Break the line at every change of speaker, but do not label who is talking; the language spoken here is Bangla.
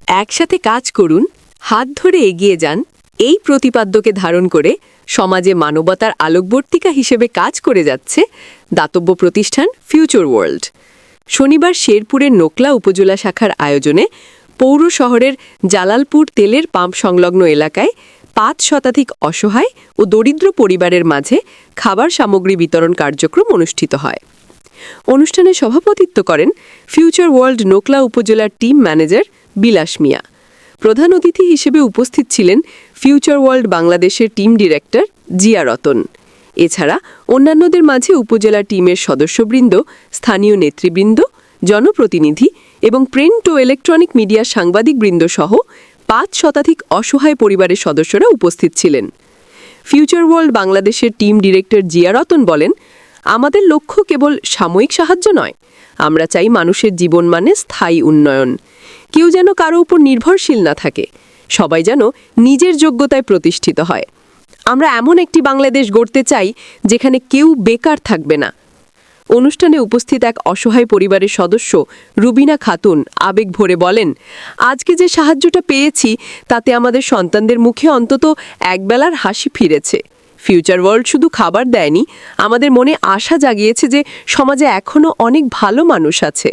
একসাথে কাজ করুন, হাত ধরে এগিয়ে যান, এই প্রতিপাদ্যকে ধারণ করে সমাজে মানবতার আলোকবর্তিকা হিসেবে কাজ করে যাচ্ছে দাতব্য প্রতিষ্ঠান ফিউচার ওয়ার্ল্ড। শনিবার শেরপুরের নোকলা উপজেলা শাখার আয়োজনে পৌর শহরের জালালপুর তেলের পাম্প সংলগ্ন এলাকায় ৫ শতাধিক অসহায় ও দরিদ্র পরিবারের মাঝে খাবার সামগ্রী বিতরণ কার্যক্রম অনুষ্ঠিত হয়। অনুষ্ঠানে সভাপতিত্ব করেন ফিউচার ওয়ার্ল্ড নোকলা উপজেলার টিম ম্যানেজার বিলাস মিয়া। প্রধান অতিথি হিসেবে উপস্থিত ছিলেন ফিউচার ওয়ার্ল্ড বাংলাদেশের টিম ডিরেক্টর জিয়া রতন। এছাড়া অন্যান্যদের মাঝে উপজেলা টিমের সদস্যবৃন্দ, স্থানীয় নেতৃবৃন্দ, জনপ্রতিনিধি এবং প্রিন্ট ও ইলেকট্রনিক মিডিয়া সাংবাদিকবৃন্দ সহ ৫ শতাধিক অসহায় পরিবারের সদস্যরা উপস্থিত ছিলেন। ফিউচার ওয়ার্ল্ড বাংলাদেশের টিম ডিরেক্টর জিয়া রতন বলেন, আমাদের লক্ষ্য কেবল সাময়িক সাহায্য নয়, আমরা চাই মানুষের জীবনমানে স্থায়ী উন্নয়ন। কেউ যেন কারো উপর নির্ভরশীল না থাকে, সবাই যেন নিজের যোগ্যতায় প্রতিষ্ঠিত হয়। আমরা এমন একটি বাংলাদেশ গড়তে চাই যেখানে কেউ বেকার থাকবে না। অনুষ্ঠানে উপস্থিত এক অসহায় পরিবারের সদস্য রুবিনা খাতুন আবেগ ভরে বলেন, আজকে যে সাহায্যটা পেয়েছি তাতে আমাদের সন্তানদের মুখে অন্তত একবেলার হাসি ফিরেছে। ফিউচার ওয়ার্ল্ড শুধু খাবার দেয়নি, আমাদের মনে আশা জাগিয়েছে যে সমাজে এখনও অনেক ভালো মানুষ আছে।